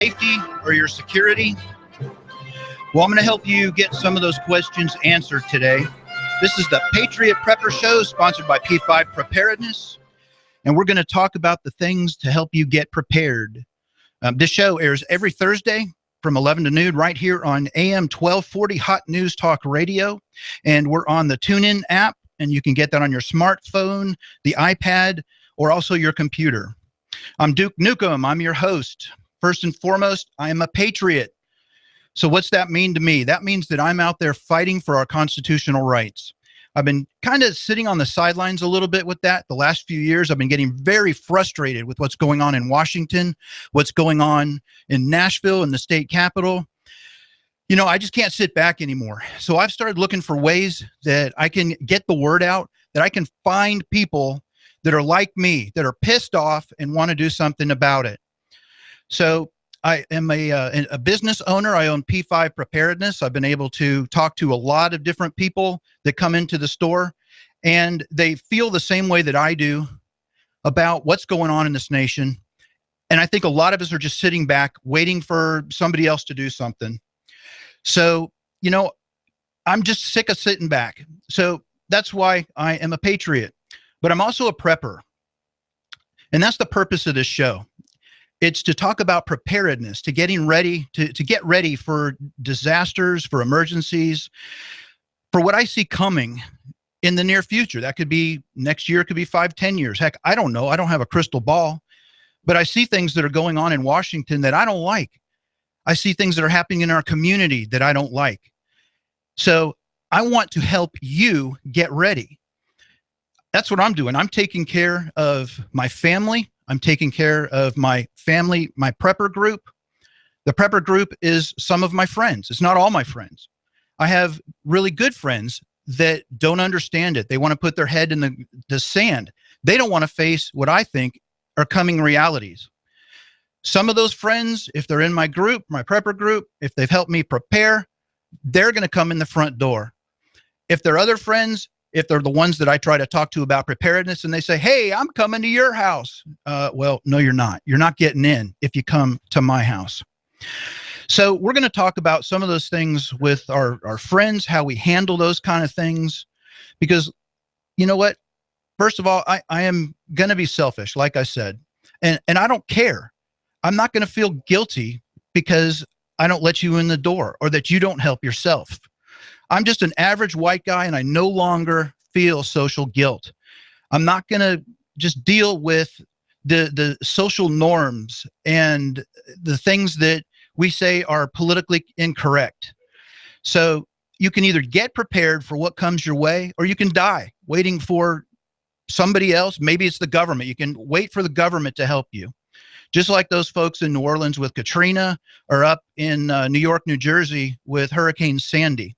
safety or your security? Well, I'm going to help you get some of those questions answered today. This is the Patriot Prepper Show, sponsored by P5 Preparedness, and we're going to talk about the things to help you get prepared. This show airs every Thursday from 11 to noon right here on AM 1240 Hot News Talk Radio, and we're on the TuneIn app, and you can get that on your smartphone, the iPad, or also your computer. I'm Duke Nukem. I'm your host. First and foremost, I am a patriot. So what's that mean to me? That means that I'm out there fighting for our constitutional rights. I've been kind of sitting on the sidelines a little bit with that. The last few years, I've been getting very frustrated with what's going on in Washington, what's going on in Nashville in the state capitol. You know, I just can't sit back anymore. So I've started looking for ways that I can get the word out, that I can find people that are like me, that are pissed off and want to do something about it. So I am a business owner. I own P5 Preparedness. I've been able to talk to a lot of different people that come into the store, and they feel the same way that I do about what's going on in this nation. And I think a lot of us are just sitting back waiting for somebody else to do something. So, you know, I'm just sick of sitting back. So that's why I am a patriot, but I'm also a prepper. And that's the purpose of this show. It's to talk about preparedness, to getting ready, to get ready for disasters, for emergencies, for what I see coming in the near future. That could be next year, it could be 5, 10 years. Heck, I don't know. I don't have a crystal ball, but I see things that are going on in Washington that I don't like. I see things that are happening in our community that I don't like. So I want to help you get ready. That's what I'm doing. I'm taking care of my family. I'm taking care of my family, my prepper group. The prepper group is some of my friends. It's not all my friends. I have really good friends that don't understand it. They want to put their head in the sand. They don't want to face what I think are coming realities. Some of those friends, if they're in my group, my prepper group, if they've helped me prepare, they're going to come in the front door. If they're other friends, if they're the ones that I try to talk to about preparedness and they say, hey, I'm coming to your house. Well, no, you're not. You're not getting in if you come to my house. So we're going to talk about some of those things with our friends, how we handle those kind of things. Because you know what? First of all, I am going to be selfish, like I said, and I don't care. I'm not going to feel guilty because I don't let you in the door or that you don't help yourself. I'm just an average white guy, and I no longer feel social guilt. I'm not going to just deal with the social norms and the things that we say are politically incorrect. So you can either get prepared for what comes your way, or you can die waiting for somebody else. Maybe it's the government. You can wait for the government to help you. Just like those folks in New Orleans with Katrina, or up in New York, New Jersey with Hurricane Sandy.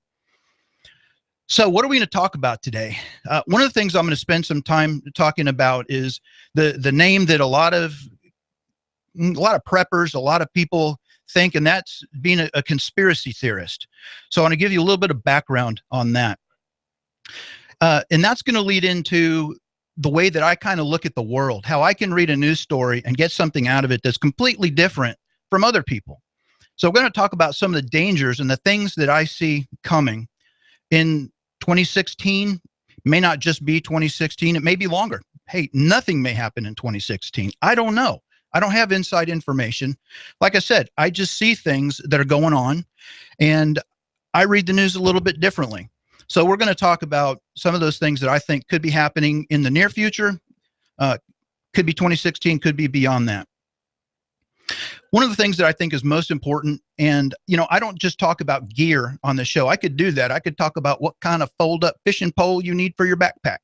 So what are we going to talk about today? One of the things I'm going to spend some time talking about is the name that a lot of preppers, a lot of people think, and that's being a conspiracy theorist. So I want to give you a little bit of background on that. And that's going to lead into the way that I kind of look at the world, how I can read a news story and get something out of it that's completely different from other people. So we're going to talk about some of the dangers and the things that I see coming in 2016. May not just be 2016. It may be longer. Hey, nothing may happen in 2016. I don't know. I don't have inside information. Like I said, I just see things that are going on, and I read the news a little bit differently. So we're going to talk about some of those things that I think could be happening in the near future. Could be 2016, could be beyond that. One of the things that I think is most important, and you know, I don't just talk about gear on the show. I could do that. I could talk about what kind of fold-up fishing pole you need for your backpack.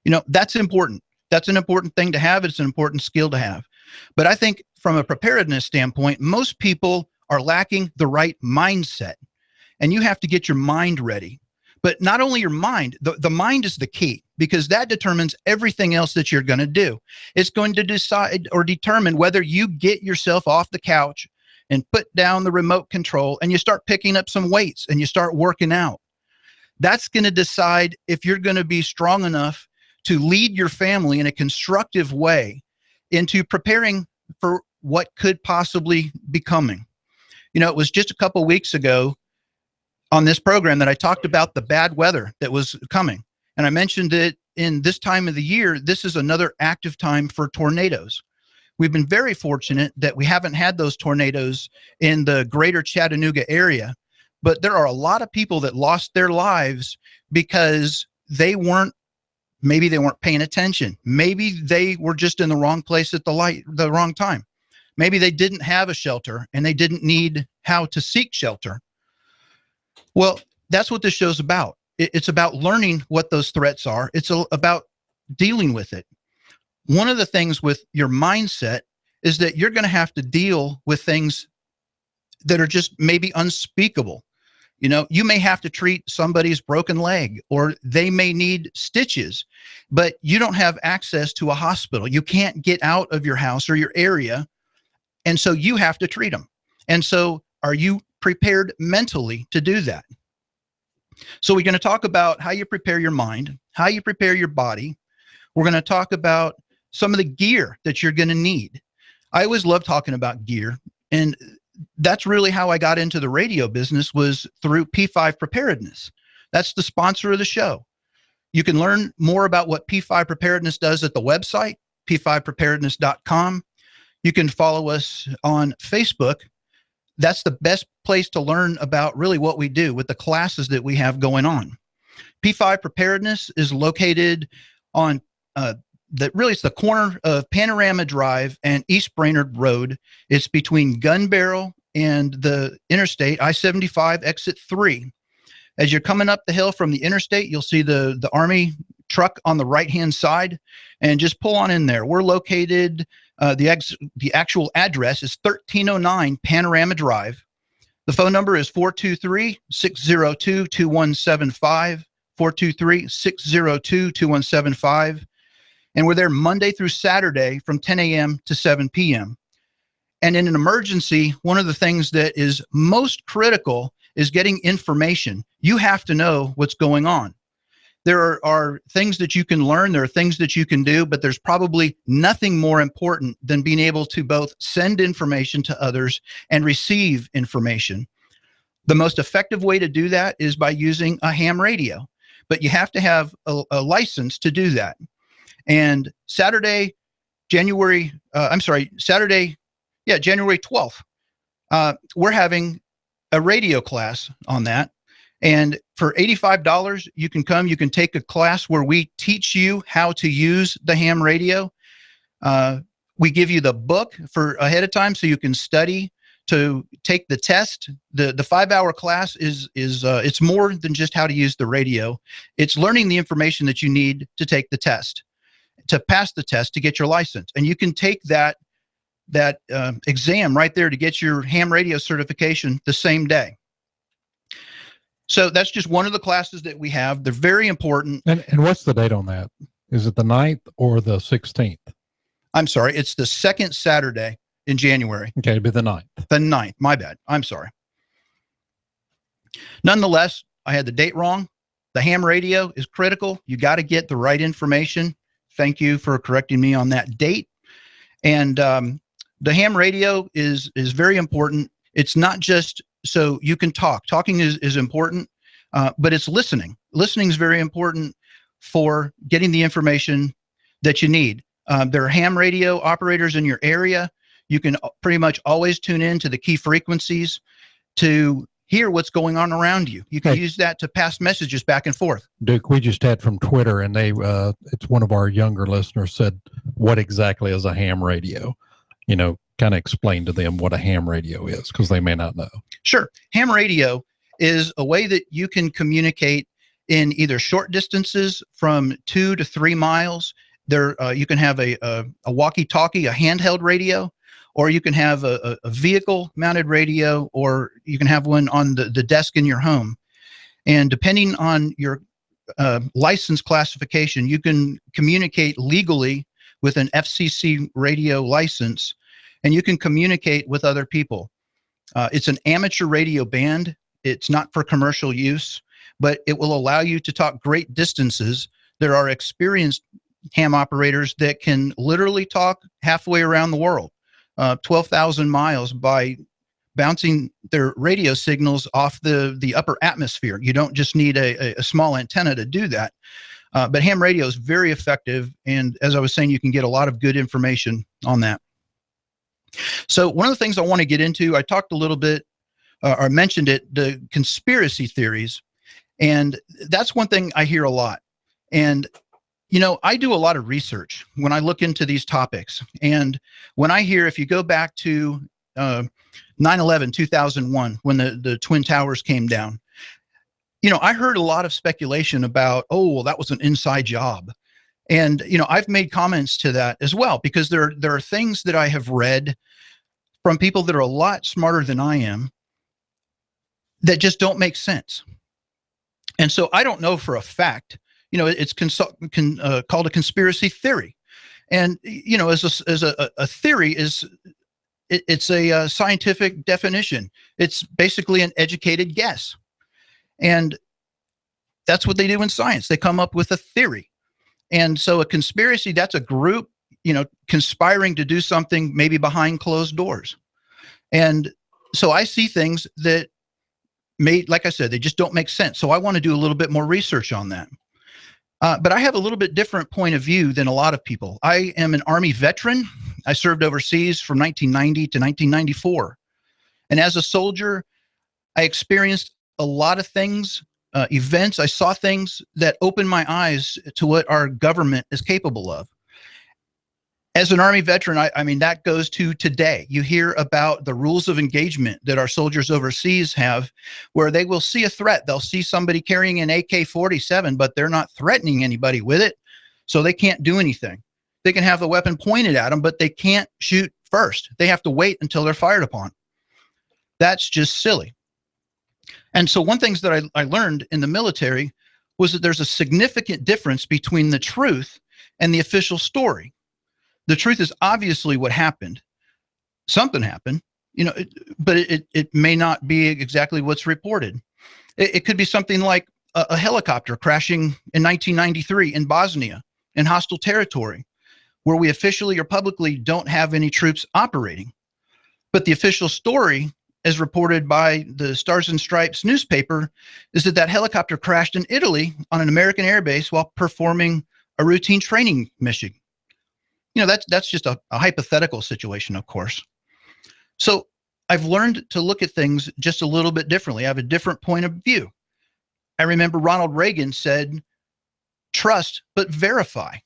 You know, that's important. That's an important thing to have. It's an important skill to have. But I think from a preparedness standpoint, most people are lacking the right mindset, and you have to get your mind ready. But not only your mind, the mind is the key, because that determines everything else that you're going to do. It's going to decide or determine whether you get yourself off the couch and put down the remote control and you start picking up some weights and you start working out. That's going to decide if you're going to be strong enough to lead your family in a constructive way into preparing for what could possibly be coming. It was just a couple weeks ago on this program that I talked about the bad weather that was coming. And I mentioned that in this time of the year, this is another active time for tornadoes. We've been very fortunate that we haven't had those tornadoes in the greater Chattanooga area, but there are a lot of people that lost their lives because maybe they weren't paying attention. Maybe they were just in the wrong place at the wrong time. Maybe they didn't have a shelter and they didn't need how to seek shelter. Well, that's what this show's about. It's about learning what those threats are. It's about dealing with it. One of the things with your mindset is that you're going to have to deal with things that are just maybe unspeakable. You may have to treat somebody's broken leg, or they may need stitches, but you don't have access to a hospital. You can't get out of your house or your area. And so you have to treat them. And so are you prepared mentally to do that? So we're going to talk about how you prepare your mind, how you prepare your body. We're going to talk about some of the gear that you're going to need. I always love talking about gear. And that's really how I got into the radio business, was through P5 Preparedness. That's the sponsor of the show. You can learn more about what P5 Preparedness does at the website, p5preparedness.com. You can follow us on Facebook. That's the best place to learn about really what we do with the classes that we have going on. P5 Preparedness is located on it's the corner of Panorama Drive and East Brainerd Road. It's between Gun Barrel and the interstate, I-75 exit 3. As you're coming up the hill from the interstate, you'll see the Army truck on the right-hand side, and just pull on in there. We're located, the actual address is 1309 Panorama Drive. The phone number is 423-602-2175, 423-602-2175. And we're there Monday through Saturday from 10 a.m. to 7 p.m. And in an emergency, one of the things that is most critical is getting information. You have to know what's going on. There are things that you can learn, there are things that you can do, but there's probably nothing more important than being able to both send information to others and receive information. The most effective way to do that is by using a ham radio, but you have to have a license to do that. And January 12th, we're having a radio class on that. And for $85, you can come, you can take a class where we teach you how to use the ham radio. We give you the book for ahead of time so you can study to take the test. The 5-hour class is it's more than just how to use the radio. It's learning the information that you need to take the test, to pass the test, to get your license. And you can take that exam right there to get your ham radio certification the same day. So that's just one of the classes that we have. They're very important. And what's the date on that? Is it the 9th or the 16th? I'm sorry. It's the second Saturday in January. Okay, it'd be the 9th. The 9th. My bad. I'm sorry. Nonetheless, I had the date wrong. The ham radio is critical. You got to get the right information. Thank you for correcting me on that date. And the ham radio is very important. It's not just so you can talk. Talking is important, but it's listening. Listening is very important for getting the information that you need. There are ham radio operators in your area. You can pretty much always tune in to the key frequencies to hear what's going on around you. You can use that to pass messages back and forth. Duke, we just had from Twitter, and it's one of our younger listeners said, what exactly is a ham radio? Kind of explain to them what a ham radio is, because they may not know. Sure. Ham radio is a way that you can communicate in either short distances from 2 to 3 miles. You can have a walkie-talkie, a handheld radio, or you can have a vehicle-mounted radio, or you can have one on the desk in your home. And depending on your license classification, you can communicate legally with an FCC radio license, and you can communicate with other people. It's an amateur radio band. It's not for commercial use, but it will allow you to talk great distances. There are experienced ham operators that can literally talk halfway around the world. 12,000 miles by bouncing their radio signals off the upper atmosphere. You don't just need a small antenna to do that. But ham radio is very effective. And as I was saying, you can get a lot of good information on that. So one of the things I want to get into, I talked a little bit, or mentioned it, the conspiracy theories. And that's one thing I hear a lot. And, you know, I do a lot of research when I look into these topics. And when I hear, if you go back to 9/11, 2001, when the Twin Towers came down, you know, I heard a lot of speculation about, oh, well, that was an inside job. And, you know, I've made comments to that as well, because there are things that I have read from people that are a lot smarter than I am that just don't make sense. And so I don't know for a fact, you know, it's called a conspiracy theory. And, you know, as a theory is, it's a scientific definition. It's basically an educated guess. And that's what they do in science. They come up with a theory. And so a conspiracy, that's a group, you know, conspiring to do something maybe behind closed doors. And so I see things that like I said, they just don't make sense. So I want to do a little bit more research on that. But I have a little bit different point of view than a lot of people. I am an Army veteran. I served overseas from 1990 to 1994. And as a soldier, I experienced a lot of things, events. I saw things that opened my eyes to what our government is capable of. As an Army veteran, I mean, that goes to today. You hear about the rules of engagement that our soldiers overseas have, where they will see a threat. They'll see somebody carrying an AK-47, but they're not threatening anybody with it, so they can't do anything. They can have the weapon pointed at them, but they can't shoot first. They have to wait until they're fired upon. That's just silly. And so one thing that I learned in the military was that there's a significant difference between the truth and the official story. The truth is obviously what happened. Something happened, you know, but it may not be exactly what's reported. It could be something like a helicopter crashing in 1993 in Bosnia, in hostile territory, where we officially or publicly don't have any troops operating. But the official story, as reported by the Stars and Stripes newspaper, is that helicopter crashed in Italy on an American airbase while performing a routine training mission. You know, that's just a hypothetical situation, of course. So I've learned to look at things just a little bit differently. I have a different point of view. I remember Ronald Reagan said, trust, but verify.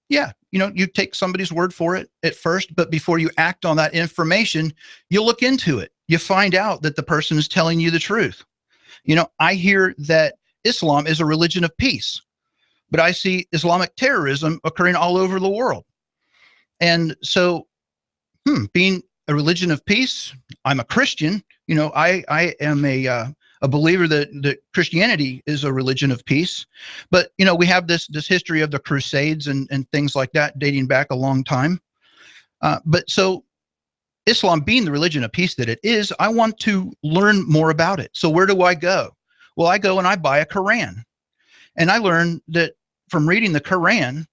Yeah, you know, you take somebody's word for it at first, but before you act on that information, you look into it. You find out that the person is telling you the truth. You know, I hear that Islam is a religion of peace, but I see Islamic terrorism occurring all over the world. And so, being a religion of peace, I'm a Christian. You know, I am a believer that Christianity is a religion of peace. But, you know, we have this history of the Crusades and things like that dating back a long time. But so Islam being the religion of peace that it is, I want to learn more about it. So where do I go? Well, I go and I buy a Quran. And I learn that from reading the Quran,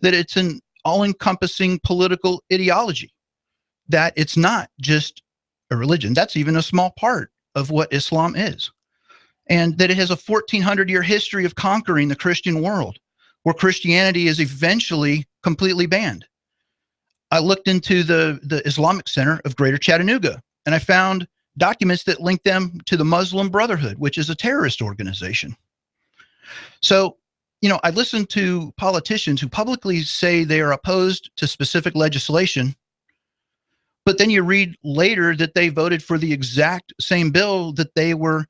that it's an all-encompassing political ideology, that it's not just a religion. That's even a small part of what Islam is. And that it has a 1,400-year history of conquering the Christian world, where Christianity is eventually completely banned. I looked into the Islamic Center of Greater Chattanooga, and I found documents that link them to the Muslim Brotherhood, which is a terrorist organization. So, you know, I listen to politicians who publicly say they are opposed to specific legislation, but then you read later that they voted for the exact same bill that they were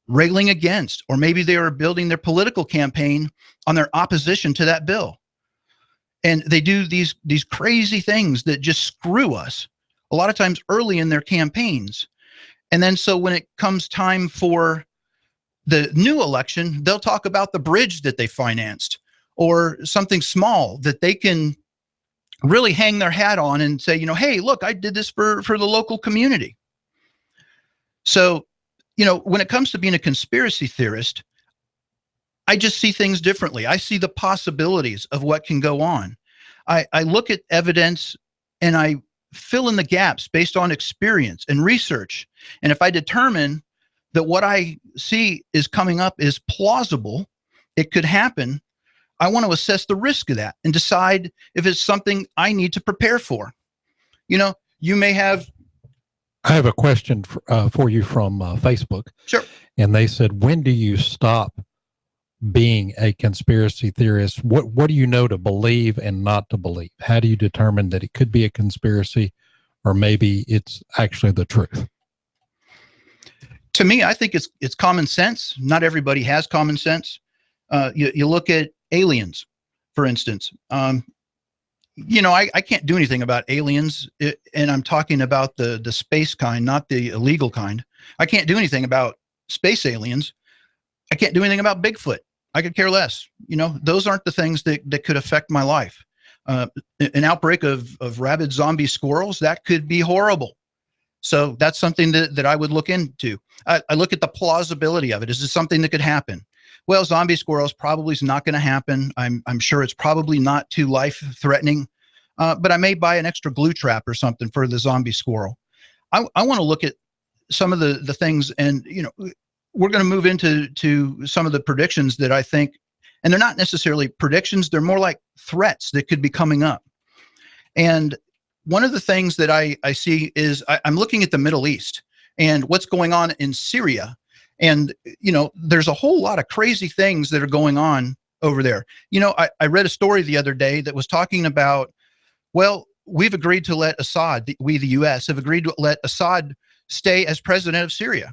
railing against, or maybe they are building their political campaign on their opposition to that bill. And they do these crazy things that just screw us, a lot of times early in their campaigns. And then so when it comes time for the new election, they'll talk about the bridge that they financed or something small that they can really hang their hat on and say, you know, hey, look, I did this for the local community. So, you know, when it comes to being a conspiracy theorist, I just see things differently. I see the possibilities of what can go on. I look at evidence and I fill in the gaps based on experience and research. And if I determine that what I see is coming up is plausible, it could happen, I want to assess the risk of that and decide if it's something I need to prepare for. You know, you may have. I have a question for you from Facebook. Sure. And they said, when do you stop being a conspiracy theorist? What do you know to believe and not to believe? How do you determine that it could be a conspiracy or maybe it's actually the truth? To me, I think it's common sense. Not everybody has common sense. You look at aliens, for instance. You know, I can't do anything about aliens, and I'm talking about the space kind, not the illegal kind. I can't do anything about space aliens. I can't do anything about Bigfoot. I could care less. You know, those aren't the things that could affect my life. An outbreak of rabid zombie squirrels, that could be horrible. So that's something that I would look into. I look at the plausibility of it. Is this something that could happen? Well, zombie squirrels probably is not going to happen. I'm sure it's probably not too life-threatening, but I may buy an extra glue trap or something for the zombie squirrel. I want to look at some of the things, and you know, we're going to move into some of the predictions that I think, and they're not necessarily predictions. They're more like threats that could be coming up. And one of the things that I see is I'm looking at the Middle East and what's going on in Syria. And, you know, there's a whole lot of crazy things that are going on over there. You know, I read a story the other day that was talking about, well, we've agreed to let Assad, we, the U.S., have agreed to let Assad stay as president of Syria.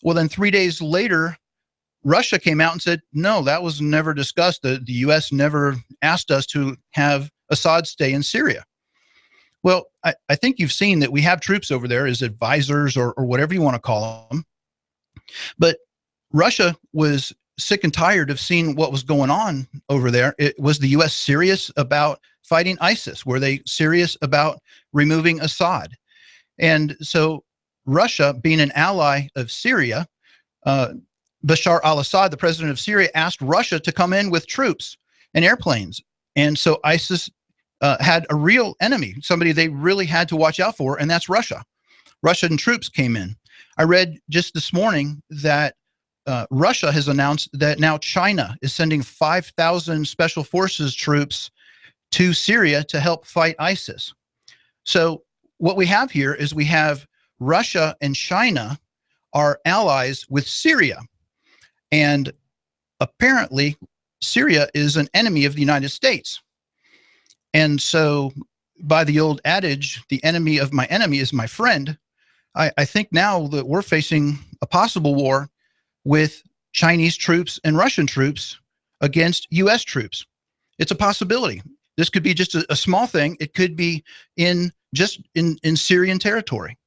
Well, then 3 days later, Russia came out and said, no, that was never discussed. The U.S. never asked us to have Assad stay in Syria. Well, I think you've seen that we have troops over there as advisors or whatever you want to call them. But Russia was sick and tired of seeing what was going on over there. Was the U.S. serious about fighting ISIS? Were they serious about removing Assad? And so Russia, being an ally of Syria, Bashar al-Assad, the president of Syria, asked Russia to come in with troops and airplanes. And so ISIS had a real enemy, somebody they really had to watch out for, and that's Russia. Russian troops came in. I read just this morning that Russia has announced that now China is sending 5,000 special forces troops to Syria to help fight ISIS. So what we have here is we have Russia and China are allies with Syria. And apparently Syria is an enemy of the United States. And so by the old adage, the enemy of my enemy is my friend, I think now that we're facing a possible war with Chinese troops and Russian troops against U.S. troops. It's a possibility. This could be just a small thing. It could be in Syrian territory.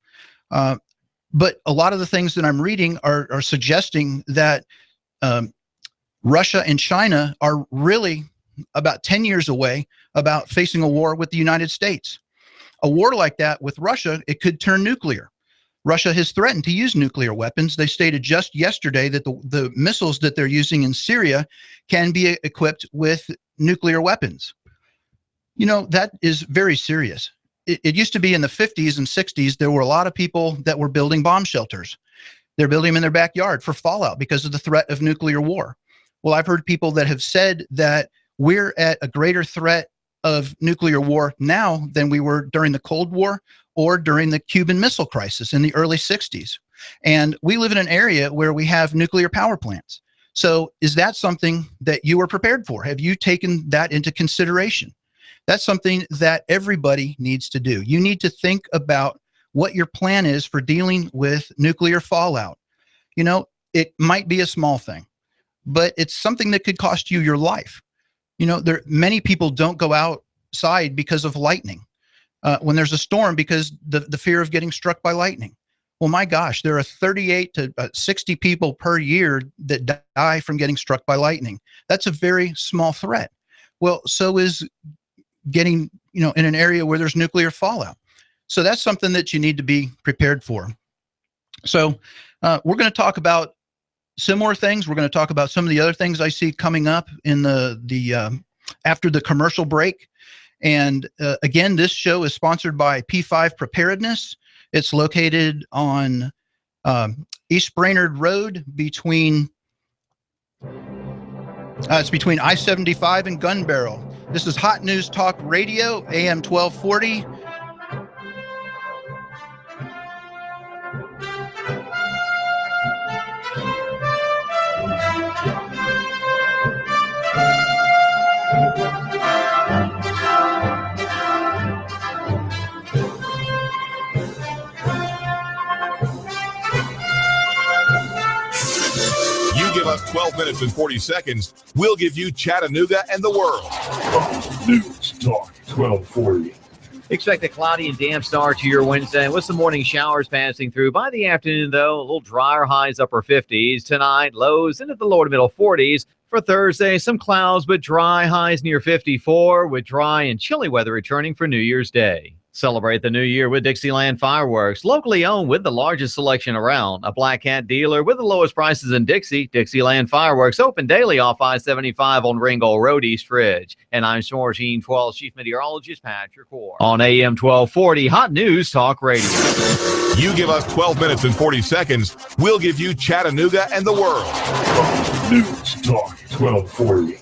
But a lot of the things that I'm reading are suggesting that Russia and China are really about 10 years away about facing a war with the United States. A war like that with Russia, it could turn nuclear. Russia has threatened to use nuclear weapons. They stated just yesterday that the missiles that they're using in Syria can be equipped with nuclear weapons. You know, that is very serious. It used to be in the 50s and 60s, there were a lot of people that were building bomb shelters. They're building them in their backyard for fallout because of the threat of nuclear war. Well, I've heard people that have said that we're at a greater threat of nuclear war now than we were during the Cold War or during the Cuban Missile Crisis in the early 60s. And we live in an area where we have nuclear power plants. So is that something that you are prepared for? Have you taken that into consideration? That's something that everybody needs to do. You need to think about what your plan is for dealing with nuclear fallout. You know, it might be a small thing, but it's something that could cost you your life. You know, many people don't go outside because of lightning. When there's a storm, because the fear of getting struck by lightning. Well, my gosh, there are 38 to 60 people per year that die from getting struck by lightning. That's a very small threat. Well, so is getting, you know, in an area where there's nuclear fallout. So that's something that you need to be prepared for. So we're going to talk about similar things. We're going to talk about some of the other things I see coming up in the after the commercial break. And again, this show is sponsored by P5 Preparedness. It's located on East Brainerd Road between I-75 and Gun Barrel. This is Hot News Talk Radio, AM 1240. Give us 12 minutes and 40 seconds. We'll give you Chattanooga and the world. News Talk 1240. Expect a cloudy and damp start to your Wednesday with some morning showers passing through. By the afternoon, though, a little drier, highs upper 50s. Tonight, lows into the lower to middle 40s. For Thursday, some clouds but dry, highs near 54, with dry and chilly weather returning for New Year's Day. Celebrate the new year with Dixieland Fireworks, locally owned with the largest selection around. A Black Cat dealer with the lowest prices in Dixie. Dixieland Fireworks, open daily off I-75 on Ringgold Road, East Ridge. And I'm Storm Team 12 Chief Meteorologist Patrick Core. On AM 1240, Hot News Talk Radio. You give us 12 minutes and 40 seconds, we'll give you Chattanooga and the world. News Talk 1240.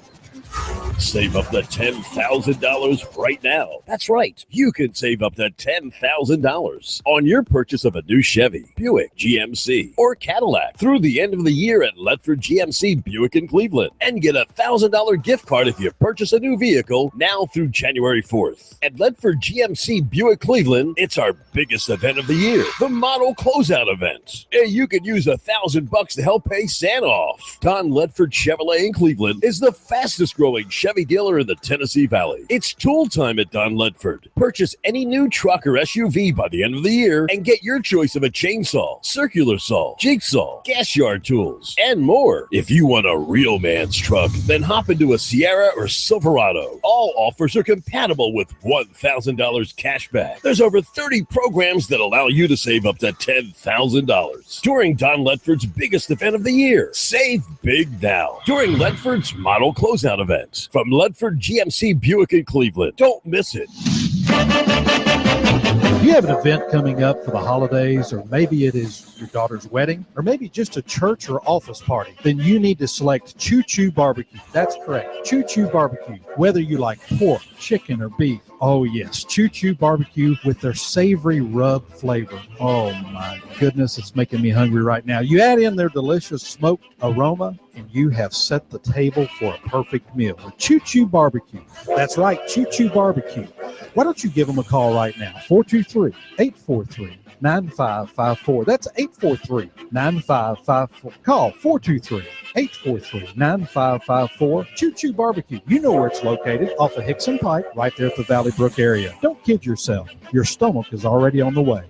Save up to $10,000 right now. That's right. You can save up to $10,000 on your purchase of a new Chevy, Buick, GMC, or Cadillac through the end of the year at Ledford GMC Buick in Cleveland. And get a $1,000 gift card if you purchase a new vehicle now through January 4th. At Ledford GMC Buick Cleveland, it's our biggest event of the year, the Model Closeout Event. And you could use $1,000 to help pay Santa off. Don Ledford Chevrolet in Cleveland is the fastest growing Chevy dealer in the Tennessee Valley. It's tool time at Don Ledford. Purchase any new truck or SUV by the end of the year and get your choice of a chainsaw, circular saw, jigsaw, gas yard tools, and more. If you want a real man's truck, then hop into a Sierra or Silverado. All offers are compatible with $1,000 cash back. There's over 30 programs that allow you to save up to $10,000 during Don Ledford's biggest event of the year. Save big now during Ledford's Model Closeout Event from Ledford GMC Buick in Cleveland. Don't miss it. You have an event coming up for the holidays, or maybe it is your daughter's wedding, or maybe just a church or office party, then you need to select Choo Choo Barbecue. That's correct, Choo Choo Barbecue. Whether you like pork, chicken, or beef, oh yes, Choo Choo Barbecue with their savory rub flavor. Oh my goodness, it's making me hungry right now. You add in their delicious smoked aroma, and you have set the table for a perfect meal with Choo Choo Barbecue. That's right, Choo Choo Barbecue. Why don't you give them a call right now? 423-843-9554. That's 843-9554. Call 423-843-9554. Choo Choo Barbecue. You know where it's located, off of Hickson Pike, right there at the Valley Brook area. Don't kid yourself. Your stomach is already on the way.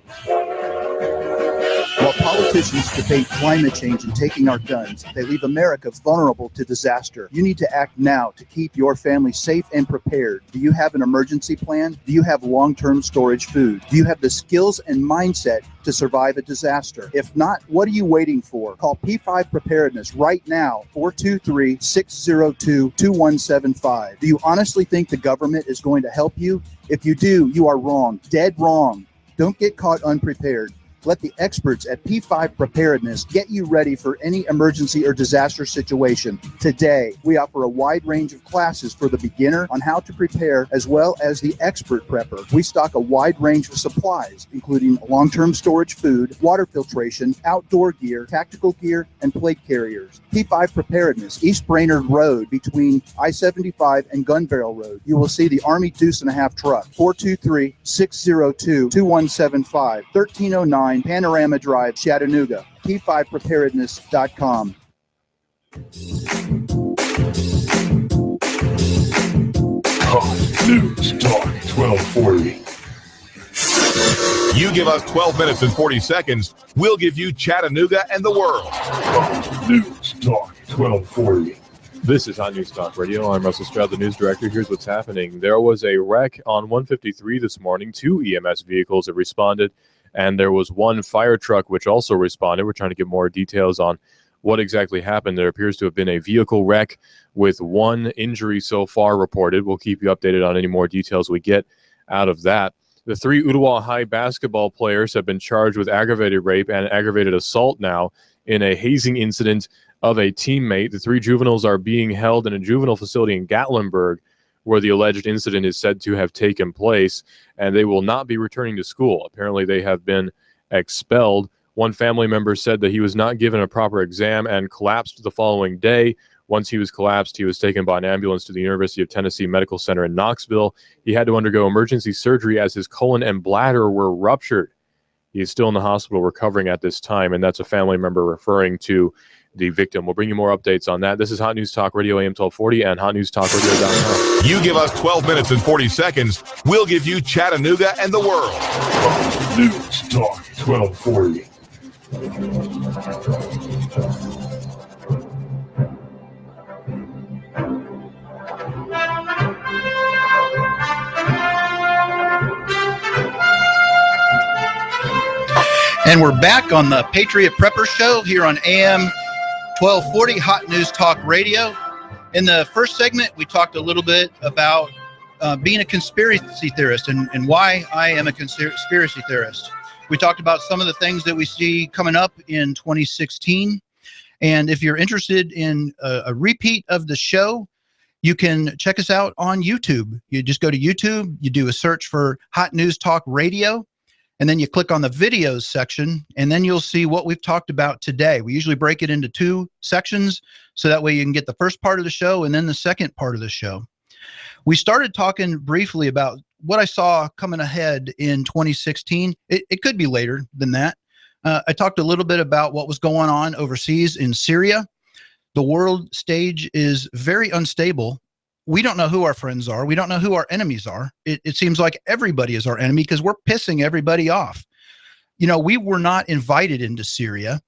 While politicians debate climate change and taking our guns, they leave America vulnerable to disaster. You need to act now to keep your family safe and prepared. Do you have an emergency plan? Do you have long-term storage food? Do you have the skills and mindset to survive a disaster? If not, what are you waiting for? Call P5 Preparedness right now, 423-602-2175. Do you honestly think the government is going to help you? If you do, you are wrong, dead wrong. Don't get caught unprepared. Let the experts at P5 Preparedness get you ready for any emergency or disaster situation. Today, we offer a wide range of classes for the beginner on how to prepare, as well as the expert prepper. We stock a wide range of supplies, including long-term storage food, water filtration, outdoor gear, tactical gear, and plate carriers. P5 Preparedness, East Brainerd Road between I-75 and Gun Barrel Road. You will see the Army Deuce and a Half truck, 423-602-2175, 1309 Panorama Drive, Chattanooga. P5preparedness.com. Hot News Talk 1240. You give us 12 minutes and 40 seconds, we'll give you Chattanooga and the world. Hot News Talk 1240. This is Hot News Talk Radio. I'm Russell Stroud, the news director. Here's what's happening. There was a wreck on 153 this morning. 2 EMS vehicles have responded, and there was one fire truck which also responded. We're trying to get more details on what exactly happened. There appears to have been a vehicle wreck with one injury so far reported. We'll keep you updated on any more details we get out of that. The 3 Ottawa High basketball players have been charged with aggravated rape and aggravated assault now in a hazing incident of a teammate. The 3 juveniles are being held in a juvenile facility in Gatlinburg, where the alleged incident is said to have taken place, and they will not be returning to school. Apparently, they have been expelled. One family member said that he was not given a proper exam and collapsed the following day. Once he was collapsed, he was taken by an ambulance to the University of Tennessee Medical Center in Knoxville. He had to undergo emergency surgery as his colon and bladder were ruptured. He is still in the hospital recovering at this time, and that's a family member referring to the victim. We'll bring you more updates on that. This is Hot News Talk Radio AM 1240 and hotnewstalkradio.com. You give us 12 minutes and 40 seconds, we'll give you Chattanooga and the world. News Talk 1240. And we're back on the Patriot Prepper Show here on AM 1240 Hot News Talk Radio. In the first segment, we talked a little bit about being a conspiracy theorist and why I am a conspiracy theorist. We talked about some of the things that we see coming up in 2016. And if you're interested in a repeat of the show, you can check us out on YouTube. You just go to YouTube, you do a search for Hot News Talk Radio, and then you click on the videos section, and then you'll see what we've talked about today. We usually break it into 2 sections, so that way you can get the first part of the show and then the second part of the show. We started talking briefly about what I saw coming ahead in 2016. It could be later than that. I talked a little bit about what was going on overseas in Syria. The world stage is very unstable. We don't know who our friends are. We don't know who our enemies are. It seems like everybody is our enemy because we're pissing everybody off. You know, we were not invited into Syria.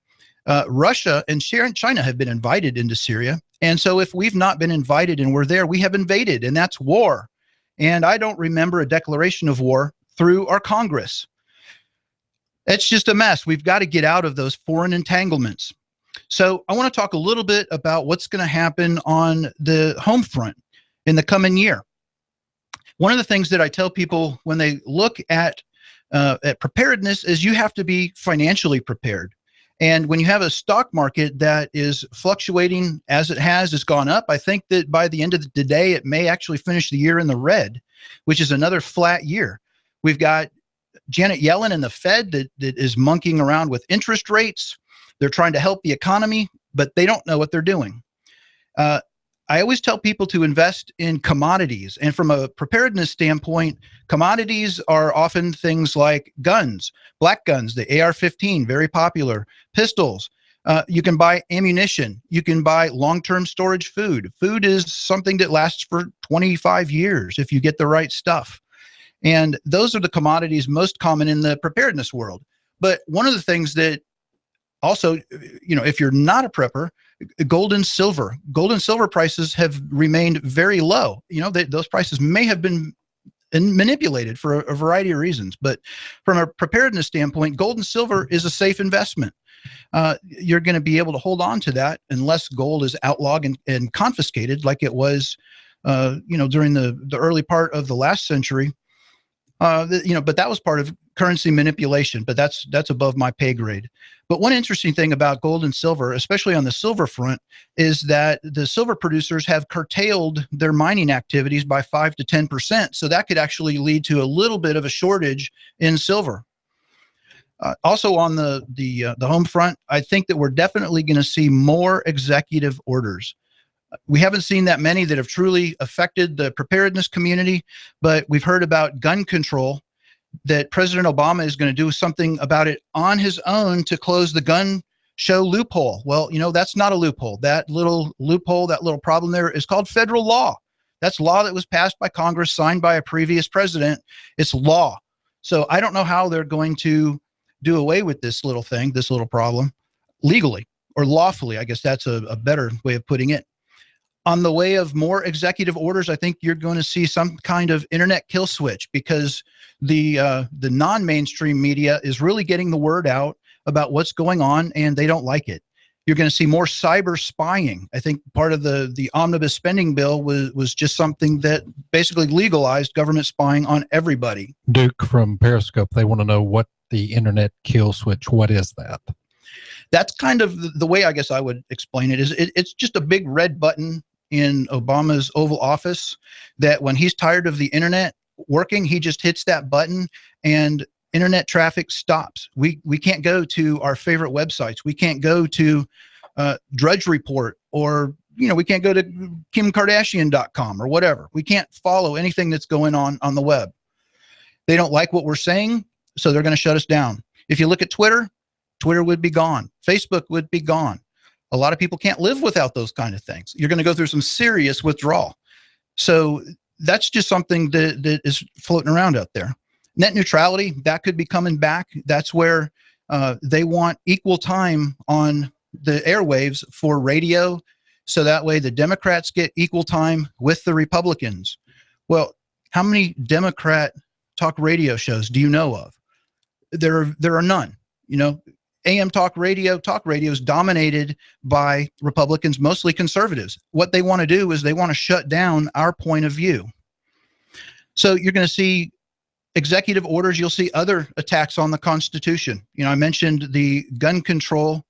Russia and China have been invited into Syria. And so if we've not been invited and we're there, we have invaded, and that's war. And I don't remember a declaration of war through our Congress. It's just a mess. We've got to get out of those foreign entanglements. So I want to talk a little bit about what's going to happen on the home front in the coming year. One of the things that I tell people when they look at preparedness is you have to be financially prepared. And when you have a stock market that is fluctuating as it has, it's gone up. I think that by the end of the day, it may actually finish the year in the red, which is another flat year. We've got Janet Yellen and the Fed that is monkeying around with interest rates. They're trying to help the economy, but they don't know what they're doing. I always tell people to invest in commodities. And from a preparedness standpoint, commodities are often things like guns, black guns, the AR-15, very popular, pistols. You can buy ammunition. You can buy long-term storage food. Food is something that lasts for 25 years if you get the right stuff. And those are the commodities most common in the preparedness world. But one of the things that also, you know, if you're not a prepper, gold and silver prices have remained very low. You know, those prices may have been manipulated for a variety of reasons. But from a preparedness standpoint, gold and silver is a safe investment. You're going to be able to hold on to that unless gold is outlawed and confiscated like it was, you know, during the early part of the last century. You know, but that was part of currency manipulation, but that's above my pay grade. But one interesting thing about gold and silver, especially on the silver front, is that the silver producers have curtailed their mining activities by 5 to 10%. So that could actually lead to a little bit of a shortage in silver. Also on the home front, I think that we're definitely going to see more executive orders. We haven't seen that many that have truly affected the preparedness community, but we've heard about gun control, that President Obama is going to do something about it on his own to close the gun show loophole. Well, you know, that's not a loophole. That little loophole, that little problem there is called federal law. That's law that was passed by Congress, signed by a previous president. It's law. So I don't know how they're going to do away with this little thing, this little problem, legally or lawfully. I guess that's a better way of putting it. On the way of more executive orders, I think you're going to see some kind of internet kill switch, because the non-mainstream media is really getting the word out about what's going on, and they don't like it. You're going to see more cyber spying. I think part of the omnibus spending bill was just something that basically legalized government spying on everybody. Duke from Periscope, they want to know what the internet kill switch, what is that? That's kind of the way I guess I would explain it. It's just a big red button in Obama's Oval Office that when he's tired of the internet working, he just hits that button and internet traffic stops. We can't go to our favorite websites. We can't go to Drudge Report, or we can't go to KimKardashian.com or whatever. We can't follow anything that's going on the web. They don't like what we're saying, so they're going to shut us down. If you look at Twitter would be gone. Facebook would be gone. A lot of people can't live without those kind of things. You're going to go through some serious withdrawal. So that's just something that is floating around out there. Net neutrality, that could be coming back. That's where they want equal time on the airwaves for radio, so that way the Democrats get equal time with the Republicans. Well, how many Democrat talk radio shows do you know of? There are none. AM talk radio is dominated by Republicans, mostly conservatives. What they want to do is they want to shut down our point of view. So you're going to see executive orders. You'll see other attacks on the Constitution. I mentioned the gun control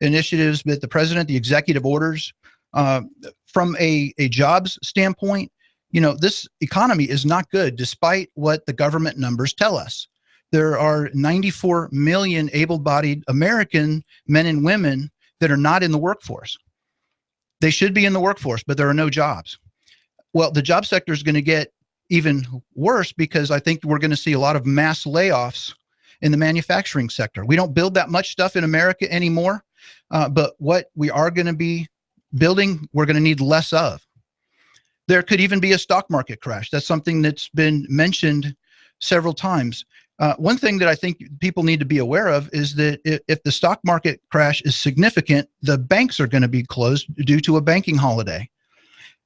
initiatives with the president, the executive orders. From a jobs standpoint, this economy is not good, despite what the government numbers tell us. There are 94 million able-bodied American men and women that are not in the workforce. They should be in the workforce, but there are no jobs. Well, the job sector is going to get even worse because I think we're going to see a lot of mass layoffs in the manufacturing sector. We don't build that much stuff in America anymore, but what we are going to be building, we're going to need less of. There could even be a stock market crash. That's something that's been mentioned several times. One thing that I think people need to be aware of is that if the stock market crash is significant, the banks are going to be closed due to a banking holiday.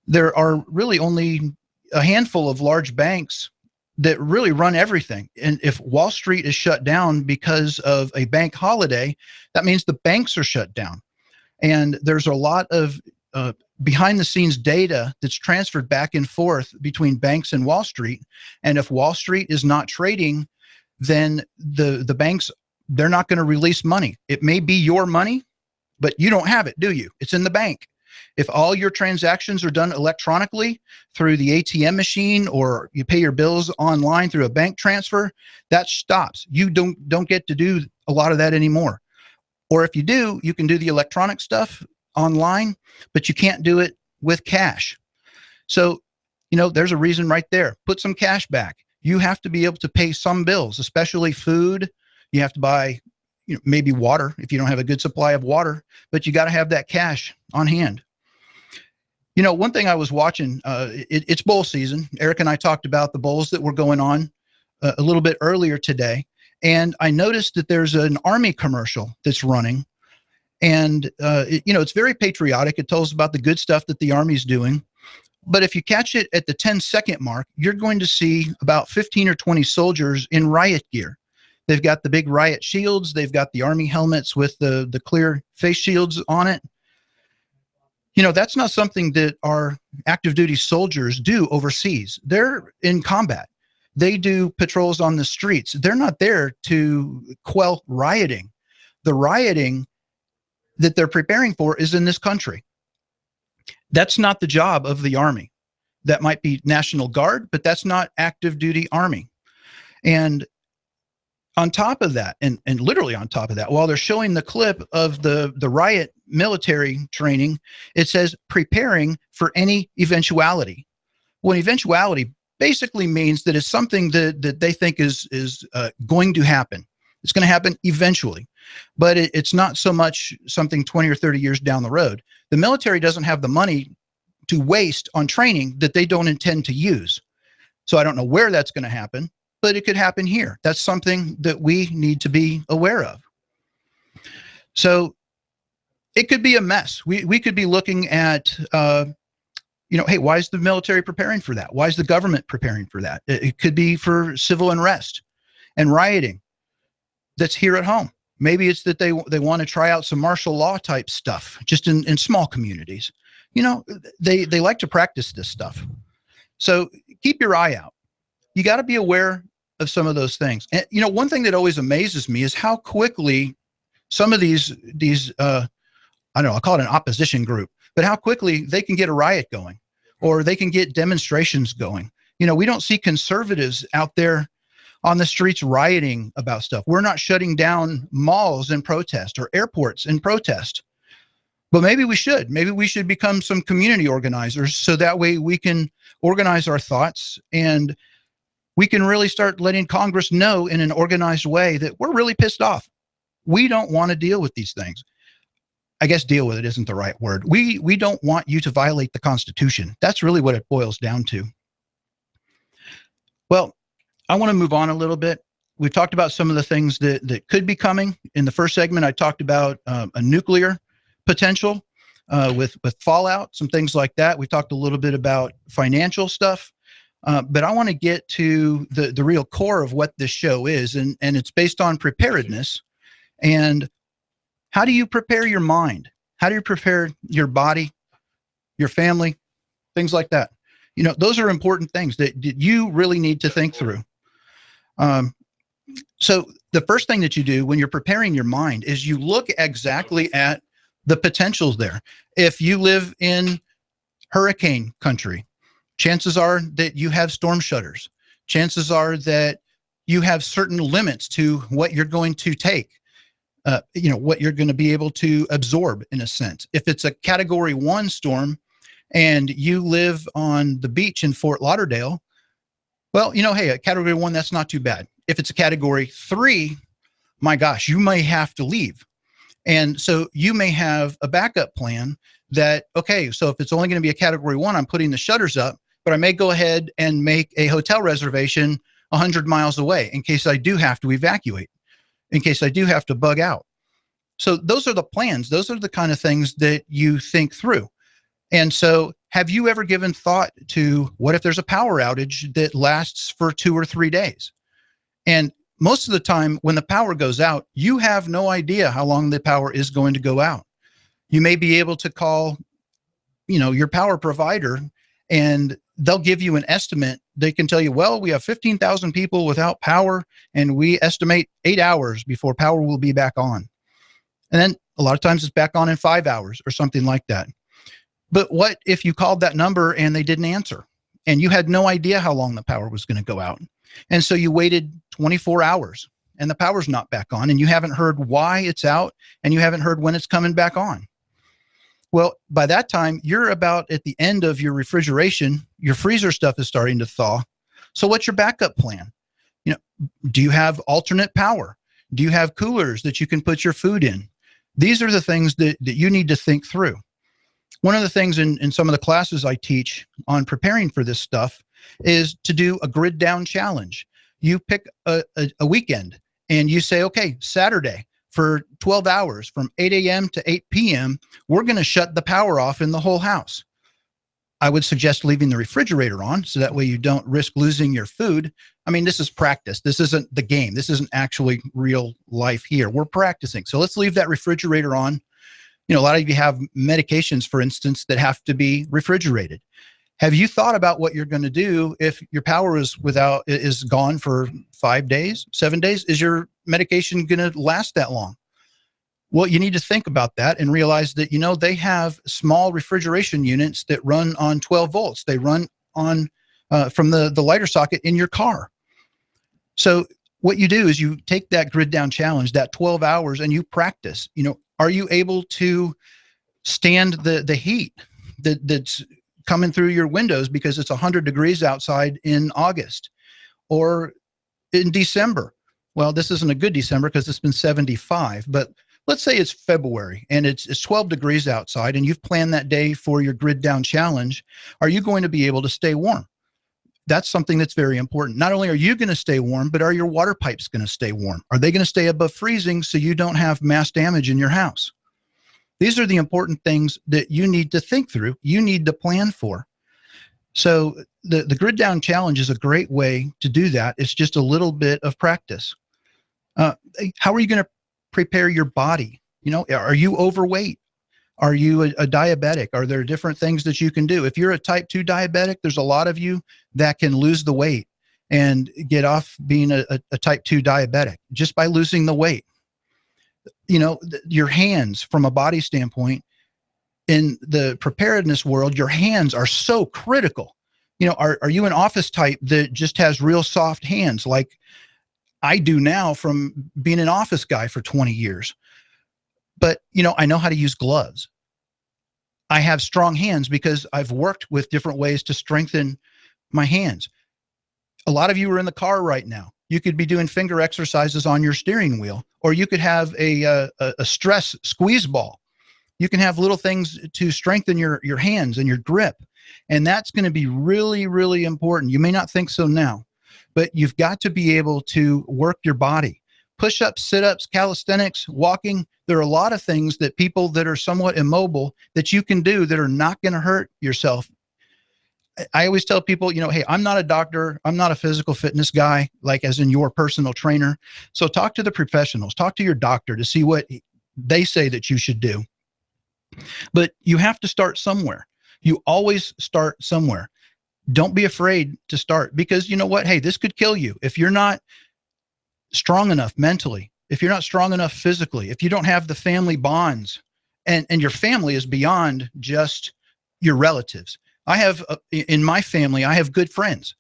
There are really only a handful of large banks that really run everything. And if Wall Street is shut down because of a bank holiday, that means the banks are shut down. And there's a lot of behind the scenes data that's transferred back and forth between banks and Wall Street. And if Wall Street is not trading, then the banks, they're not going to release money. It may be your money, but you don't have it, do you? It's in the bank. If all your transactions are done electronically through the ATM machine, or you pay your bills online through a bank transfer, that stops. You don't get to do a lot of that anymore. Or if you do, you can do the electronic stuff online, but you can't do it with cash. So, there's a reason right there. Put some cash back. You have to be able to pay some bills, especially food. You have to buy, maybe water if you don't have a good supply of water, but you got to have that cash on hand. One thing I was watching, it's bowl season. Eric and I talked about the bowls that were going on a little bit earlier today. And I noticed that there's an Army commercial that's running. And, it's very patriotic. It tells about the good stuff that the Army's doing. But if you catch it at the 10-second mark, you're going to see about 15 or 20 soldiers in riot gear. They've got the big riot shields. They've got the Army helmets with the clear face shields on it. That's not something that our active duty soldiers do overseas. They're in combat. They do patrols on the streets. They're not there to quell rioting. The rioting that they're preparing for is in this country. That's not the job of the Army. That might be National Guard, but that's not active duty Army. And on top of that, and literally on top of that, while they're showing the clip of the riot military training, it says preparing for any eventuality. Well, eventuality basically means that it's something that they think is going to happen. It's going to happen eventually, but it's not so much something 20 or 30 years down the road. The military doesn't have the money to waste on training that they don't intend to use. So I don't know where that's going to happen, but it could happen here. That's something that we need to be aware of. So it could be a mess. We could be looking at, hey, why is the military preparing for that? Why is the government preparing for that? It could be for civil unrest and rioting that's here at home. Maybe it's that they want to try out some martial law type stuff just in small communities. They like to practice this stuff. So keep your eye out. You got to be aware of some of those things. And, one thing that always amazes me is how quickly some of these I don't know, I'll call it an opposition group, but how quickly they can get a riot going or they can get demonstrations going. We don't see conservatives out there on the streets rioting about stuff. We're not shutting down malls in protest or airports in protest. But maybe we should. Maybe we should become some community organizers so that way we can organize our thoughts and we can really start letting Congress know in an organized way that we're really pissed off. We don't want to deal with these things. I guess deal with it isn't the right word. We don't want you to violate the Constitution. That's really what it boils down to. Well, I want to move on a little bit. We've talked about some of the things that could be coming. In the first segment, I talked about a nuclear potential with fallout, some things like that. We talked a little bit about financial stuff, but I want to get to the real core of what this show is, and it's based on preparedness. And how do you prepare your mind? How do you prepare your body, your family, things like that? Those are important things that you really need to think through. So the first thing that you do when you're preparing your mind is you look exactly at the potentials there. If you live in hurricane country, chances are that you have storm shutters. Chances are that you have certain limits to what you're going to take, what you're going to be able to absorb in a sense. If it's a Category 1 storm and you live on the beach in Fort Lauderdale, well, hey, a Category 1, that's not too bad. If it's a Category 3, my gosh, you may have to leave. And so you may have a backup plan that, okay, so if it's only going to be a Category 1, I'm putting the shutters up, but I may go ahead and make a hotel reservation 100 miles away in case I do have to evacuate, in case I do have to bug out. So those are the plans. Those are the kind of things that you think through. And so have you ever given thought to what if there's a power outage that lasts for 2 or 3 days? And most of the time when the power goes out, you have no idea how long the power is going to go out. You may be able to call, your power provider and they'll give you an estimate. They can tell you, well, we have 15,000 people without power and we estimate 8 hours before power will be back on. And then a lot of times it's back on in 5 hours or something like that. But what if you called that number and they didn't answer and you had no idea how long the power was going to go out? And so you waited 24 hours and the power's not back on and you haven't heard why it's out and you haven't heard when it's coming back on. Well, by that time, you're about at the end of your refrigeration. Your freezer stuff is starting to thaw. So what's your backup plan? Do you have alternate power? Do you have coolers that you can put your food in? These are the things that you need to think through. One of the things in some of the classes I teach on preparing for this stuff is to do a grid down challenge. You pick a weekend and you say, okay, Saturday for 12 hours from 8 a.m. to 8 p.m., we're going to shut the power off in the whole house. I would suggest leaving the refrigerator on so that way you don't risk losing your food. I mean, this is practice. This isn't the game. This isn't actually real life here. We're practicing. So let's leave that refrigerator on. A lot of you have medications, for instance, that have to be refrigerated. Have you thought about what you're going to do if your power is gone for 5 days, 7 days? Is your medication going to last that long? Well, you need to think about that and realize that, they have small refrigeration units that run on 12 volts. They run on from the lighter socket in your car. So what you do is you take that grid down challenge, that 12 hours, and you practice. Are you able to stand the heat that's coming through your windows because it's 100 degrees outside in August or in December? Well, this isn't a good December because it's been 75, but let's say it's February and it's 12 degrees outside and you've planned that day for your grid down challenge. Are you going to be able to stay warm? That's something that's very important. Not only are you going to stay warm, but are your water pipes going to stay warm? Are they going to stay above freezing so you don't have mass damage in your house? These are the important things that you need to think through. You need to plan for. So the grid down challenge is a great way to do that. It's just a little bit of practice. How are you going to prepare your body. Are you overweight? Are you a diabetic? Are there different things that you can do? If you're a type 2 diabetic, there's a lot of you that can lose the weight and get off being a type 2 diabetic just by losing the weight. Your hands, from a body standpoint, in the preparedness world, your hands are so critical. Are you an office type that just has real soft hands like I do now from being an office guy for 20 years? But, I know how to use gloves. I have strong hands because I've worked with different ways to strengthen my hands. A lot of you are in the car right now. You could be doing finger exercises on your steering wheel, or you could have a stress squeeze ball. You can have little things to strengthen your hands and your grip. And that's going to be really, really important. You may not think so now, but you've got to be able to work your body. Push-ups, sit-ups, calisthenics, walking. There are a lot of things that people that are somewhat immobile that you can do that are not going to hurt yourself. I always tell people, hey, I'm not a doctor. I'm not a physical fitness guy, like as in your personal trainer. So talk to the professionals, talk to your doctor to see what they say that you should do. But you have to start somewhere. You always start somewhere. Don't be afraid to start, because you know what? Hey, this could kill you. If you're not strong enough mentally, if you're not strong enough physically, if you don't have the family bonds, and your family is beyond just your relatives. I have, in my family, I have good friends.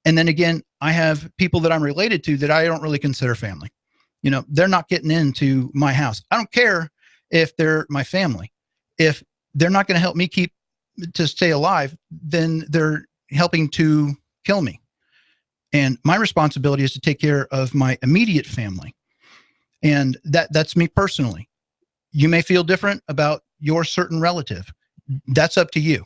And then again, I have people that I'm related to that I don't really consider family. They're not getting into my house. I don't care if they're my family. If they're not going to help me to stay alive, then they're helping to kill me. And my responsibility is to take care of my immediate family. And that's me personally. You may feel different about your certain relative. That's up to you.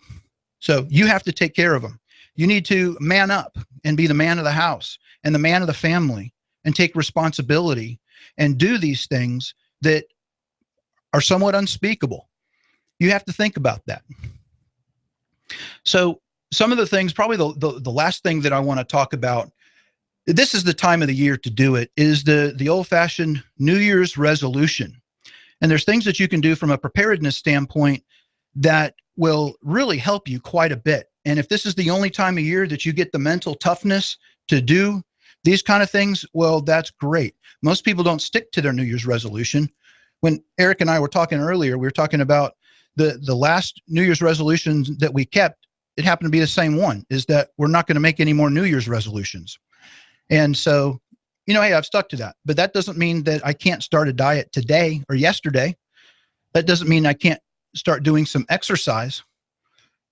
So you have to take care of them. You need to man up and be the man of the house and the man of the family and take responsibility and do these things that are somewhat unspeakable. You have to think about that. So some of the things, probably the last thing that I want to talk about, this is the time of the year to do it, is the old-fashioned New Year's resolution. And there's things that you can do from a preparedness standpoint that will really help you quite a bit. And if this is the only time of year that you get the mental toughness to do these kind of things, well, that's great. Most people don't stick to their New Year's resolution. When Eric and I were talking earlier, we were talking about the last New Year's resolutions that we kept. It happened to be the same one, is that we're not going to make any more New Year's resolutions. And so, hey, I've stuck to that. But that doesn't mean that I can't start a diet today or yesterday. That doesn't mean I can't start doing some exercise.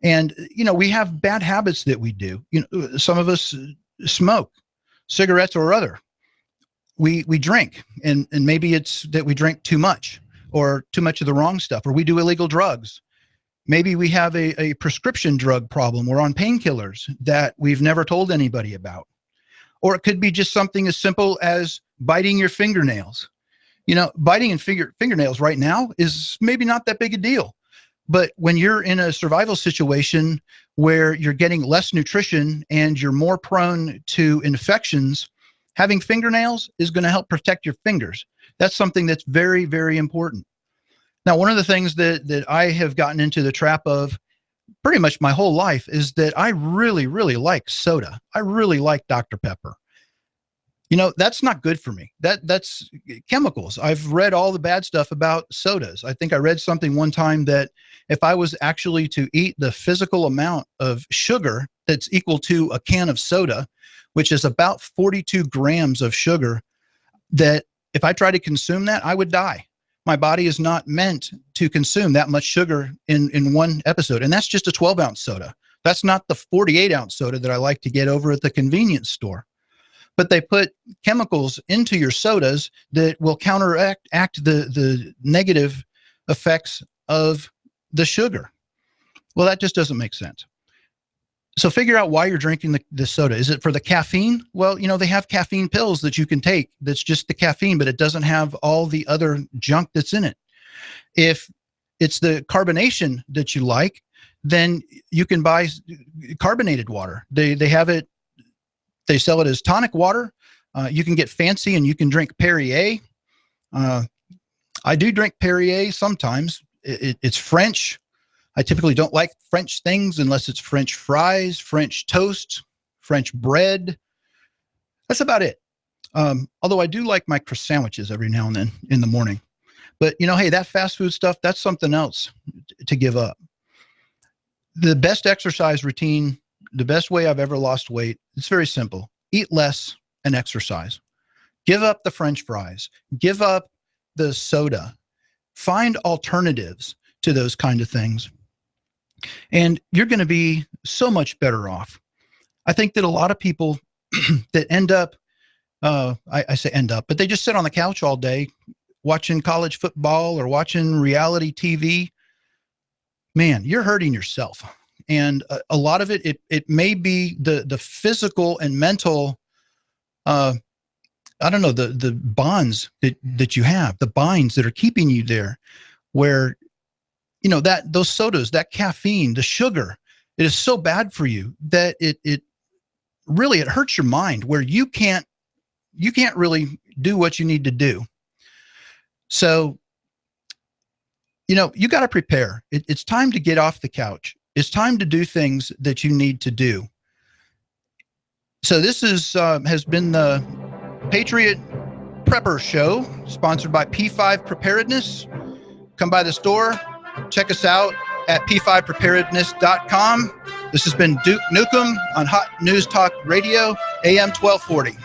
And, we have bad habits that we do. Some of us smoke cigarettes or other. We drink, and maybe it's that we drink too much or too much of the wrong stuff, or we do illegal drugs. Maybe we have a prescription drug problem. We're on painkillers that we've never told anybody about. Or it could be just something as simple as biting your fingernails. Biting and fingernails right now is maybe not that big a deal. But when you're in a survival situation where you're getting less nutrition and you're more prone to infections, having fingernails is going to help protect your fingers. That's something that's very, very important. Now, one of the things that I have gotten into the trap of pretty much my whole life is that I really, really like soda. I really like Dr. Pepper. That's not good for me. That's chemicals. I've read all the bad stuff about sodas. I think I read something one time that if I was actually to eat the physical amount of sugar that's equal to a can of soda, which is about 42 grams of sugar, that if I try to consume that, I would die. My body is not meant to consume that much sugar in one episode. And that's just a 12-ounce soda. That's not the 48-ounce soda that I like to get over at the convenience store. But they put chemicals into your sodas that will counteract the negative effects of the sugar. Well, that just doesn't make sense. So figure out why you're drinking the soda. Is it for the caffeine? Well, they have caffeine pills that you can take. That's just the caffeine, but it doesn't have all the other junk that's in it. If it's the carbonation that you like, then you can buy carbonated water. They have it. They sell it as tonic water. You can get fancy and you can drink Perrier. I do drink Perrier sometimes. It's French. I typically don't like French things unless it's French fries, French toast, French bread. That's about it. Although I do like my croissant sandwiches every now and then in the morning. But, hey, that fast food stuff, that's something else to give up. The best exercise routine, the best way I've ever lost weight, it's very simple. Eat less and exercise. Give up the French fries. Give up the soda. Find alternatives to those kind of things. And you're going to be so much better off. I think that a lot of people that end up, I say end up, but they just sit on the couch all day watching college football or watching reality TV. Man, you're hurting yourself. And a lot of it may be the physical and mental, I don't know, the bonds that you have, the binds that are keeping you there, where, those sodas, that caffeine, the sugar, it is so bad for you that it really hurts your mind, where you can't really do what you need to do. So, you got to prepare. It's time to get off the couch. It's time to do things that you need to do. So this has been the Patriot Prepper Show, sponsored by P5 Preparedness. Come by the store. Check us out at p5preparedness.com. This has been Duke Nukem on Hot News Talk Radio, AM 1240.